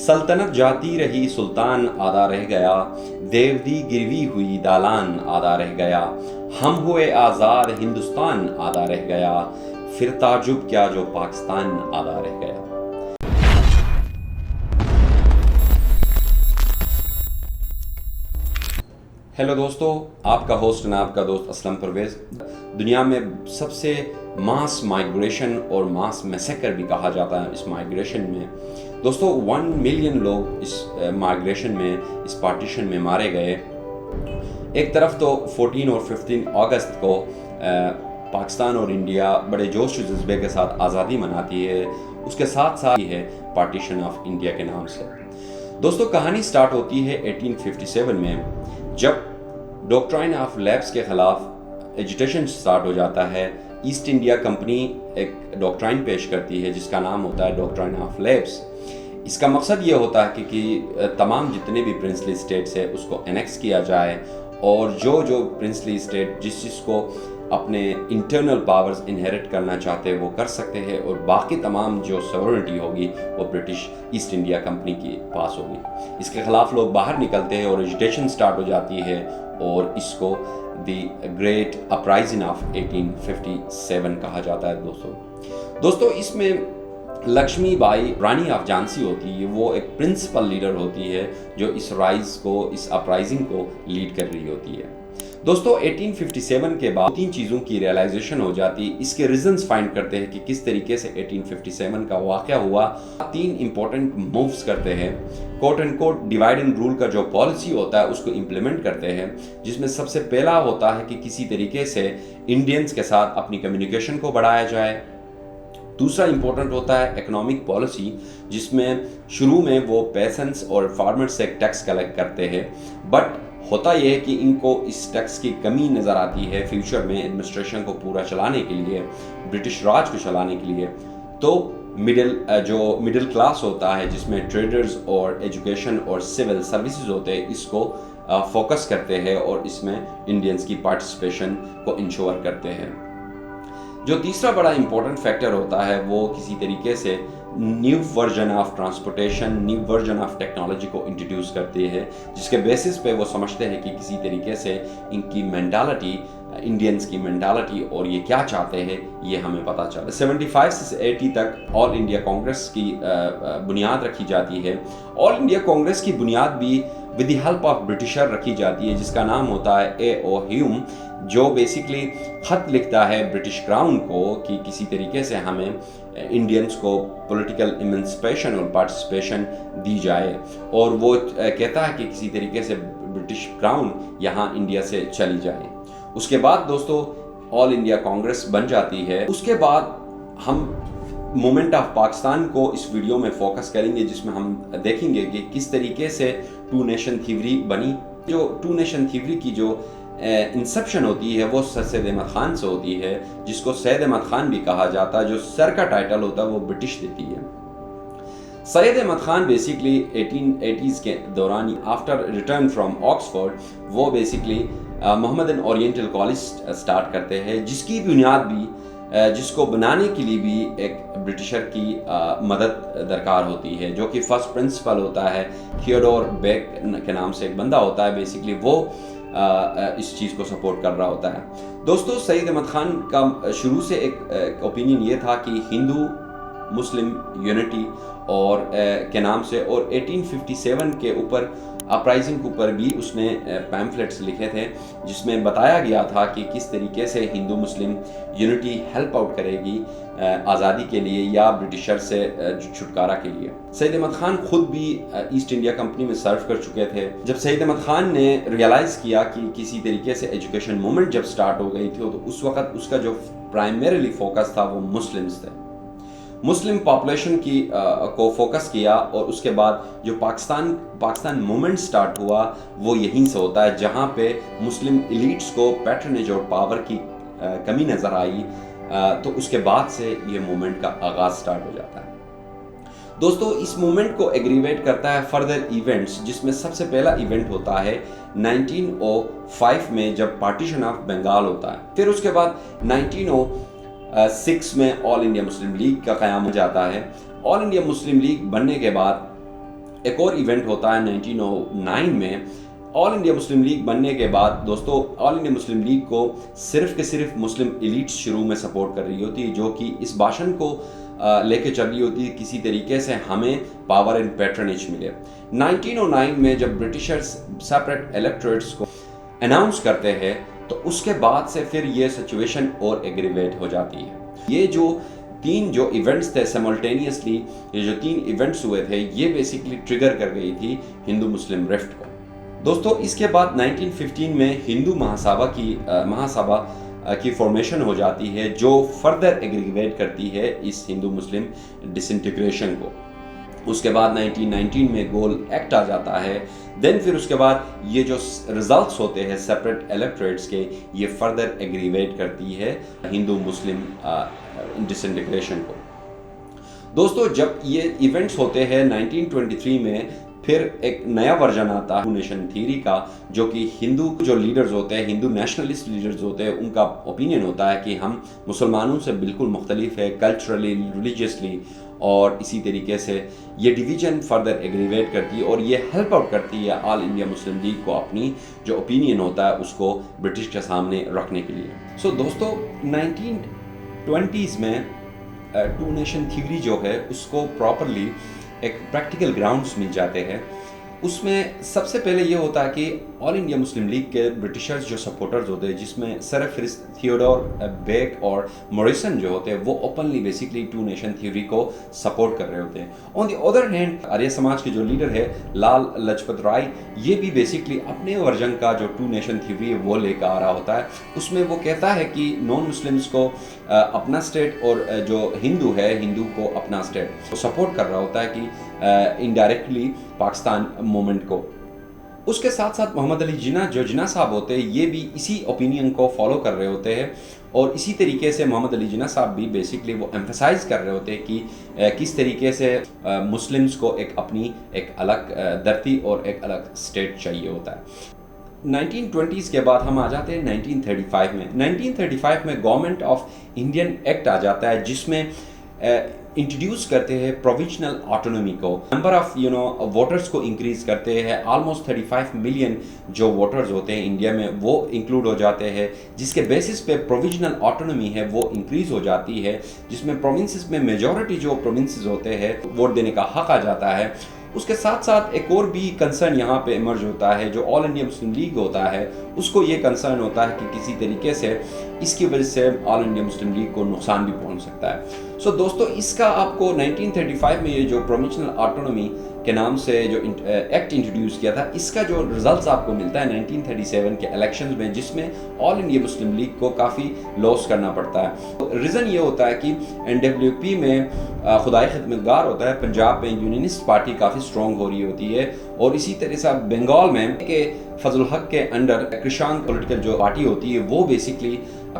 سلطنت جاتی رہی سلطان آدھا رہ گیا، دیودی گروی ہوئی دالان آدھا رہ گیا، ہم ہوئے آزاد ہندوستان آدھا رہ گیا، پھر تعجب کیا جو پاکستان آدھا رہ گیا۔ ہیلو دوستو، آپ کا ہوسٹ ہے آپ کا دوست اسلم پرویز۔ دنیا میں سب سے ماس مائگریشن اور ماس میسیکر بھی کہا جاتا ہے اس مائگریشن میں۔ دوستو 1 ملین لوگ اس مائگریشن میں، اس پارٹیشن میں مارے گئے۔ ایک طرف تو 14 اور 15 اگست کو پاکستان اور انڈیا بڑے جوش و جذبے کے ساتھ آزادی مناتی ہے، اس کے ساتھ ساتھ ہی ہے پارٹیشن آف انڈیا کے نام سے۔ دوستو کہانی سٹارٹ ہوتی ہے 1857 میں، جب ڈاکٹرائن آف لیبس کے خلاف ایجیٹیشن سٹارٹ ہو جاتا ہے۔ ایسٹ انڈیا کمپنی ایک ڈاکٹرائن پیش کرتی ہے جس کا نام ہوتا ہے ڈاکٹرائن آف لیبس۔ اس کا مقصد یہ ہوتا ہے کہ تمام جتنے بھی پرنسلی اسٹیٹس ہیں اس کو انیکس کیا جائے، اور جو پرنسلی اسٹیٹ جس کو اپنے انٹرنل پاورز انہیرٹ کرنا چاہتے ہیں وہ کر سکتے ہیں، اور باقی تمام جو سورنٹی ہوگی وہ برٹش ایسٹ انڈیا کمپنی کے پاس ہوگی۔ اس کے خلاف لوگ باہر نکلتے ہیں اور ایجیٹیشن سٹارٹ ہو جاتی ہے، اور اس کو دی گریٹ اپرائزنگ آف 1857 کہا جاتا ہے۔ دوستو اس میں لکشمی بائی رانی آف جھانسی ہوتی ہے، وہ ایک پرنسپل لیڈر ہوتی ہے جو اس رائز کو، اس اپرائزنگ کو لیڈ کر رہی ہوتی ہے۔ دوستو 1857 کے بعد 3 چیزوں کی ریئلائزیشن ہو جاتی ہے۔ اس کے ریزنز فائنڈ کرتے ہیں کہ کس طریقے سے 1857 کا واقعہ ہوا۔ 3 امپورٹنٹ مووز کرتے ہیں۔ Quote and quote divide and rule کا جو پالیسی ہوتا ہے اس کو امپلیمنٹ کرتے ہیں، جس میں سب سے پہلا ہوتا ہے کہ کسی طریقے سے انڈینز کے ساتھ اپنی کمیونیکیشن کو بڑھایا جائے۔ دوسرا امپورٹنٹ ہوتا ہے اکنامک پالیسی، جس میں شروع میں وہ پیسنٹس اور فارمر سے ٹیکس کلیکٹ کرتے ہیں، بٹ ہوتا یہ ہے کہ ان کو اس ٹیکس کی کمی نظر آتی ہے فیوچر میں ایڈمنسٹریشن کو پورا چلانے کے لیے، برٹش راج کو چلانے کے لیے۔ تو مڈل کلاس ہوتا ہے جس میں ٹریڈرز اور ایجوکیشن اور سول سروسز ہوتے ہیں، اس کو فوکس کرتے ہیں اور اس میں انڈینز کی پارٹیسپیشن کو انشور کرتے ہیں۔ جو تیسرا بڑا امپورٹنٹ فیکٹر ہوتا ہے وہ کسی طریقے سے new version of transportation, new version of technology کو انٹروڈیوس کرتی ہے، جس کے بیسس پہ وہ سمجھتے ہیں کہ کسی طریقے سے ان کی مینٹالٹی، انڈینز کی مینٹالٹی اور یہ کیا چاہتے ہیں یہ ہمیں پتہ چلے۔ 75 سے 80 تک آل انڈیا کانگریس کی بنیاد رکھی جاتی ہے۔ آل انڈیا کانگریس کی بنیاد بھی ود دی ہیلپ آف برٹشر رکھی جاتی ہے، جس کا نام ہوتا ہے اے او ہیوم، جو بیسکلی خط لکھتا ہے برٹش کراؤن کو کہ کسی طریقے سے ہمیں انڈینز کو پولیٹیکل ایمنسپیشن اور پارٹیسپیشن دی جائے، اور وہ کہتا ہے کہ کسی طریقے سے برٹش کراؤن یہاں انڈیا سے چلی جائے۔ اس کے بعد دوستو آل انڈیا کانگریس بن جاتی ہے۔ اس کے بعد ہم مومنٹ آف پاکستان کو اس ویڈیو میں فوکس کریں گے، جس میں ہم دیکھیں گے کہ کس طریقے سے 2 نیشن تھیوری بنی۔ جو 2 نیشن تھیوری کی جو انسپشن ہوتی ہے وہ سر سید احمد خان سے ہوتی ہے، جس کو سید احمد خان بھی کہا جاتا ہے۔ جو سر کا ٹائٹل ہوتا ہے وہ برٹش دیتی ہے۔ سید احمد خان بیسکلی 1880s کے دوران آفٹر ریٹرن فرام آکسفورڈ وہ بیسکلی محمدن اورینٹل کالج سٹارٹ کرتے ہیں، جس کی بنیاد بھی جس کو بنانے کے لیے بھی ایک برٹشر کی مدد درکار ہوتی ہے، جو کہ فرسٹ پرنسپل ہوتا ہے تھیوڈور بیک کے نام سے ایک بندہ ہوتا ہے، بیسکلی وہ اس چیز کو سپورٹ کر رہا ہوتا ہے۔ دوستو سید احمد خان کا شروع سے ایک اوپینین یہ تھا کہ ہندو مسلم یونٹی اور کے نام سے، اور 1857 کے اوپر اپرائزنگ کے اوپر بھی اس نے پیمفلیٹس لکھے تھے، جس میں بتایا گیا تھا کہ کس طریقے سے ہندو مسلم یونٹی ہیلپ آؤٹ کرے گی آزادی کے لیے یا برٹشر سے چھٹکارا کے لیے۔ سید احمد خان خود بھی ایسٹ انڈیا کمپنی میں سرو کر چکے تھے۔ جب سید احمد خان نے ریئلائز کیا کہ کسی طریقے سے ایجوکیشن موومنٹ جب سٹارٹ ہو گئی تھی، تو اس وقت اس کا جو پرائمریلی فوکس تھا وہ مسلمز تھے، مسلم پاپولیشن کو فوکس کیا، اور اس کے بعد جو پاکستان موومنٹ سٹارٹ ہوا وہ یہیں سے ہوتا ہے، جہاں پہ مسلم ایلیٹس کو پیٹرنیج اور پاور کی کمی نظر آئی، تو اس کے بعد سے یہ موومنٹ کا آغاز سٹارٹ ہو جاتا ہے۔ دوستو اس موومنٹ کو ایگریویٹ کرتا ہے فردر ایونٹس، جس میں سب سے پہلا ایونٹ ہوتا ہے 1905 میں جب پارٹیشن آف بنگال ہوتا ہے۔ پھر اس کے بعد 1906 میں آل انڈیا مسلم لیگ کا قیام ہو جاتا ہے۔ آل انڈیا مسلم لیگ بننے کے بعد ایک اور ایونٹ ہوتا ہے 1909 میں آل انڈیا مسلم لیگ بننے کے بعد. دوستو آل انڈیا مسلم لیگ کو صرف کے صرف مسلم ایلیٹس شروع میں سپورٹ کر رہی ہوتی جو کہ اس بھاشن کو لے کے چل رہی ہوتی کسی طریقے سے ہمیں پاور اینڈ پیٹرنیج ملے. 1909 میں جب برٹشرز سیپریٹ الیکٹوریٹس کو اناؤنس کرتے ہیں تو اس کے بعد سے پھر یہ سچویشن اور ایگریویٹ ہو جاتی ہے. یہ جو تین جو ایونٹس تھے سیملٹینیسلی، یہ جو تین ایونٹس ہوئے تھے، یہ بیسیکلی ٹریگر کر گئی تھی ہندو مسلم رفٹ کو. دوستو اس کے بعد 1915 میں ہندو مہاسبھا کی فارمیشن ہو جاتی ہے جو فردر ایگریویٹ کرتی ہے اس ہندو مسلم ڈس انٹیگریشن کو. اس کے بعد 1919 میں گول ایکٹ آ جاتا ہے. دین پھر اس کے بعد یہ جو ریزلٹس ہوتے ہیں سیپریٹ الیکٹوریٹس کے، یہ فردر ایگریویٹ کرتی ہے ہندو مسلم ڈس انٹیگریشن کو. دوستو جب یہ ایونٹس ہوتے ہیں 1923 میں پھر ایک نیا ورژن آتا ہے نیشن تھیوری کا، جو کہ ہندو جو لیڈرز ہوتے ہیں، ہندو نیشنلسٹ لیڈرز ہوتے ہیں، ان کا اوپینین ہوتا ہے کہ ہم مسلمانوں سے بالکل مختلف ہے کلچرلی، ریلیجیسلی، اور اسی طریقے سے یہ ڈویژن فردر ایگریویٹ کرتی ہے اور یہ ہیلپ آؤٹ کرتی ہے آل انڈیا مسلم لیگ کو اپنی جو اوپینین ہوتا ہے اس کو برٹش کے سامنے رکھنے کے لیے. سو دوستو 1920s میں ٹو نیشن تھیوری جو ہے اس کو پراپرلی ایک پریکٹیکل گراؤنڈز مل جاتے ہیں. اس میں سب سے پہلے یہ ہوتا ہے کہ آل انڈیا مسلم لیگ کے برٹشرز جو سپورٹرز ہوتے ہیں، جس میں سر فہرست تھیوڈور بیک اور موریسن جو ہوتے ہیں، وہ openly basically two nation theory کو سپورٹ کر رہے ہوتے ہیں. On the other hand Arya Samaj کے جو لیڈر ہے لال لجپت رائے، یہ بھی بیسکلی اپنے ورژن کا جو ٹو نیشن تھیوری ہے وہ لے کر آ رہا ہوتا ہے. اس میں وہ کہتا ہے کہ نان مسلمس کو اپنا اسٹیٹ اور جو ہندو ہے ہندو کو اپنا اسٹیٹ سپورٹ کر رہا ہوتا ہے کہ انڈائریکٹلی پاکستان موومنٹ کو. اس کے ساتھ ساتھ محمد علی جناح صاحب ہوتے ہیں، یہ بھی اسی اوپینین کو فالو کر رہے ہوتے ہیں اور اسی طریقے سے محمد علی جناح صاحب بھی بیسکلی وہ ایمفیسائز کر رہے ہوتے ہیں کہ کس طریقے سے مسلمس کو اپنی ایک الگ دھرتی اور ایک الگ اسٹیٹ چاہیے ہوتا ہے. 1920s کے بعد ہم آ جاتے ہیں 1935 میں. 1935 میں گورنمنٹ آف انڈین ایکٹ آ جاتا ہے جس میں انٹروڈیوس کرتے ہیں پروویژنل آٹونومی کو. نمبر آف ووٹرز کو انکریز کرتے ہیں. آلموسٹ 35 ملین جو ووٹرز ہوتے ہیں انڈیا میں وہ انکلوڈ ہو جاتے ہیں، جس کے بیسس پہ پروویژنل آٹونومی ہے وہ انکریز ہو جاتی ہے، جس میں پروونسز میں میجورٹی جو پروونسز ہوتے ہیں ووٹ دینے کا حق آ جاتا ہے. اس کے ساتھ ساتھ ایک اور بھی کنسرن یہاں پہ ایمرج ہوتا ہے جو آل انڈیا مسلم لیگ ہوتا ہے، اس کو یہ کنسرن ہوتا ہے کہ کسی طریقے سے اس کی وجہ سے آل انڈیا مسلم لیگ کو نقصان بھی پہنچ سکتا ہے. سو دوستو اس کا آپ کو 1935 میں یہ جو پروونشنل آٹونومی کے نام سے جو ایکٹ انٹروڈیوس کیا تھا، اس کا جو ریزلٹس آپ کو ملتا ہے 1937 کے الیکشنز میں، جس میں آل انڈیا مسلم لیگ کو کافی لاس کرنا پڑتا ہے. ریزن یہ ہوتا ہے کہ NWP میں خدائی خدمتگار ہوتا ہے، پنجاب میں یونینسٹ پارٹی کافی اسٹرانگ ہو رہی ہوتی ہے، اور اسی طرح سے بنگال میں کہ فضل الحق کے انڈر کرشانگ پولیٹیکل جو پارٹی ہوتی ہے وہ بیسکلی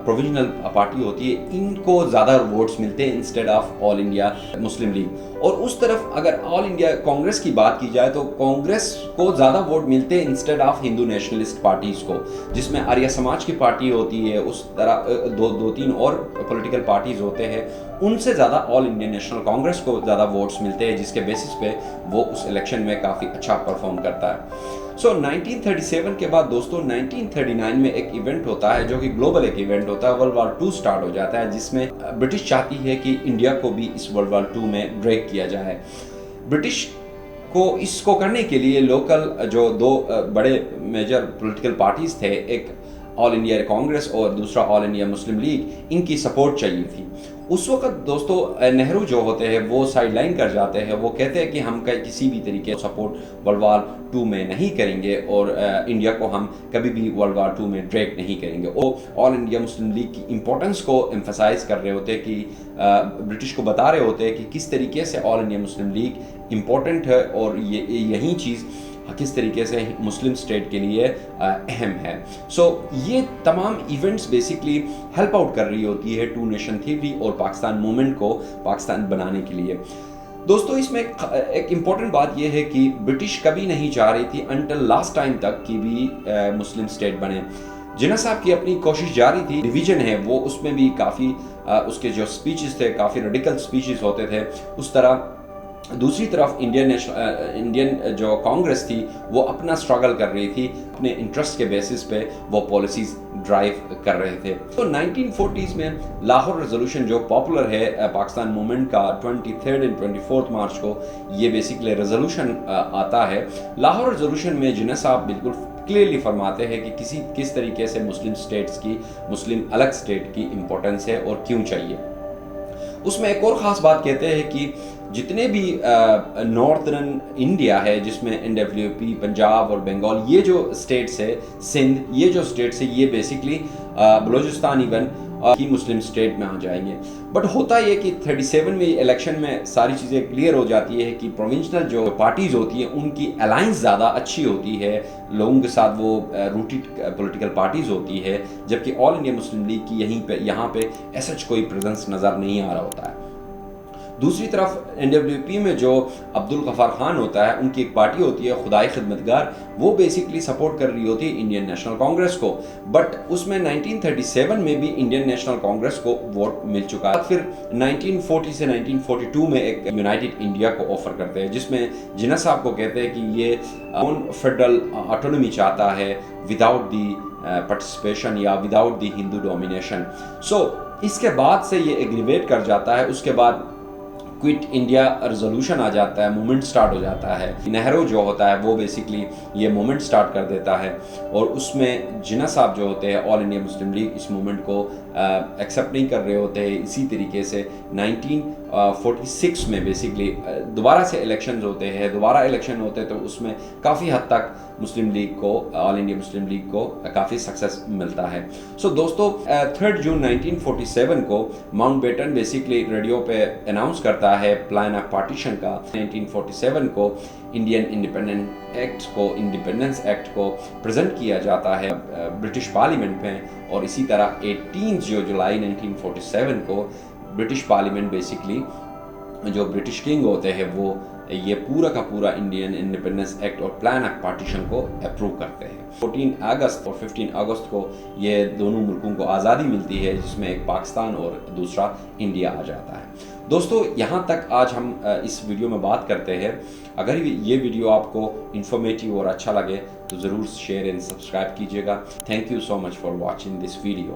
پروویژنل پارٹی ہوتی ہے، ان کو زیادہ ووٹس ملتے ہیں instead of all India Muslim league. اور اس طرف اگر آل انڈیا کانگریس کی بات کی جائے تو کانگریس کو زیادہ ووٹ ملتے ہیں instead of Hindu nationalist parties کو، جس میں آریہ سماج کی پارٹی ہوتی ہے، اس طرح دو تین اور پولیٹیکل پارٹیز ہوتے ہیں، ان سے زیادہ آل انڈیا نیشنل کانگریس کو زیادہ ووٹس ملتے ہیں، جس کے بیسس پہ وہ اس الیکشن میں کافی اچھا پرفارم کرتا ہے. سو 1937 کے بعد دوستو 1939 میں ایک ایونٹ ہوتا ہے جو کہ گلوبل ایک ایونٹ ہوتا ہے، ورلڈ وار 2 سٹارٹ ہو جاتا ہے، جس میں برٹش چاہتی ہے کہ انڈیا کو بھی اس ورلڈ وار 2 میں ڈریگ کیا جائے. برٹش کو اس کو کرنے کے لیے لوکل جو دو بڑے میجر پولیٹیکل پارٹیز تھے، ایک آل انڈیا کانگریس اور دوسرا آل انڈیا مسلم لیگ، ان کی سپورٹ چاہیے تھی. اس وقت دوستو نہرو جو ہوتے ہیں وہ سائڈ لائن کر جاتے ہیں، وہ کہتے ہیں کہ ہم کسی بھی طریقے سپورٹ ورلڈ وار 2 میں نہیں کریں گے اور انڈیا کو ہم کبھی بھی ورلڈ وار 2 میں ڈریگ نہیں کریں گے. وہ آل انڈیا مسلم لیگ کی امپورٹنس کو ایمفسائز کر رہے ہوتے ہیں کہ برٹش کو بتا رہے ہوتے ہیں کہ کس طریقے سے آل انڈیا مسلم لیگ امپورٹنٹ ہے اور یہی چیز کس طریقے سے مسلم اسٹیٹ کے لیے اہم ہے. سو یہ تمام ایونٹس بیسکلی ہیلپ آؤٹ کر رہی ہوتی ہے ٹو نیشن تھیوری اور پاکستان موومنٹ کو پاکستان بنانے کے لیے. دوستو اس میں ایک امپورٹنٹ بات یہ ہے کہ برٹش کبھی نہیں چاہ رہی تھی انٹل لاسٹ ٹائم تک کہ بھی مسلم اسٹیٹ بنے. جناح صاحب کی اپنی کوشش جاری تھی، ڈویژن ہے وہ اس میں بھی کافی اس کے جو سپیچز تھے کافی ریڈیکل سپیچز ہوتے تھے. اس طرح دوسری طرف انڈین جو کانگریس تھی وہ اپنا اسٹرگل کر رہی تھی، اپنے انٹرسٹ کے بیسس پہ وہ پالیسیز ڈرائیو کر رہے تھے۔ تو 1940s میں لاہور ریزولوشن جو پاپولر ہے پاکستان موومنٹ کا 23 اینڈ 24 مارچ کو یہ بیسیکلی ریزولوشن آتا ہے۔ لاہور ریزولوشن میں جناح صاحب بالکل کلیئرلی فرماتے ہیں کہ کس طریقے سے مسلم اسٹیٹس کی، مسلم الگ اسٹیٹ کی امپورٹنس ہے اور کیوں چاہیے۔ اس میں ایک اور خاص بات کہتے ہیں کہ جتنے بھی ناردرن انڈیا ہے جس میں NWP، پنجاب اور بنگال، یہ جو اسٹیٹس ہے، سندھ، یہ جو اسٹیٹس ہے یہ بیسکلی بلوچستان ایون کی مسلم اسٹیٹ میں آ جائیں گے۔ بٹ ہوتا یہ کہ 37 میں الیکشن میں ساری چیزیں کلیئر ہو جاتی ہے کہ پروونشنل جو پارٹیز ہوتی ہیں ان کی الائنس زیادہ اچھی ہوتی ہے، لوگوں کے ساتھ وہ روٹیڈ پولیٹیکل پارٹیز ہوتی ہے، جبکہ آل انڈیا مسلم لیگ کی یہاں پہ ایسا کوئی پریزنس نظر نہیں آ رہا ہوتا ہے۔ دوسری طرف NWP میں جو عبد الغفار خان ہوتا ہے، ان کی ایک پارٹی ہوتی ہے خدائی خدمتگار، وہ بیسکلی سپورٹ کر رہی ہوتی ہے انڈین نیشنل کانگریس کو، بٹ اس میں 1937 میں بھی انڈین نیشنل کانگریس کو ووٹ مل چکا ہے۔ پھر 1940 سے 1942 میں ایک یونائٹڈ انڈیا کو آفر کرتے ہیں، جس میں جناح صاحب کو کہتے ہیں کہ یہ فیڈرل آٹونومی چاہتا ہے وداؤٹ دی پارٹیسپیشن یا وداؤٹ دی ہندو ڈومینیشن۔ سو اس کے بعد سے یہ ایگریویٹ کر جاتا ہے، اس کے بعد کوئٹ انڈیا ریزولوشن آ جاتا ہے، موومنٹ سٹارٹ ہو جاتا ہے۔ نہرو جو ہوتا ہے وہ بیسکلی یہ موومنٹ سٹارٹ کر دیتا ہے، اور اس میں جناح صاحب جو ہوتے ہیں آل انڈیا مسلم لیگ اس موومنٹ کو ایکسیپٹ نہیں کر رہے ہوتے ہیں۔ اسی طریقے سے 1946 میں بیسکلی دوبارہ سے الیکشنز ہوتے ہیں، تو اس میں کافی حد تک مسلم لیگ کو، آل انڈیا مسلم لیگ کو کافی سکسیس ملتا ہے۔ سو دوستو 3 جون 1947 کو ماؤنٹ بیٹن بیسکلی ریڈیو پہ اناؤنس کرتا ہے پلان آف پارٹیشن کا۔ 1947 کو انڈین انڈیپینڈنس ایکٹ کو پریزنٹ کیا جاتا ہے برٹش پارلیمنٹ میں، اور اسی طرح 18 جولائی 1947 کو برٹش پارلیمنٹ بیسکلی جو برٹش کنگ ہوتے ہیں وہ یہ پورا کا پورا انڈین انڈیپینڈنس ایکٹ اور پلان آف پارٹیشن کو اپروو کرتے ہیں۔ 14 اگست اور 15 اگست کو یہ دونوں ملکوں کو آزادی ملتی ہے، جس میں ایک پاکستان اور دوسرا انڈیا آ جاتا ہے۔ دوستو یہاں تک آج ہم اس ویڈیو میں بات کرتے ہیں۔ اگر یہ ویڈیو آپ کو انفارمیٹیو اور اچھا لگے تو ضرور شیئر اینڈ سبسکرائب کیجیے گا۔ Thank you so much for watching this video.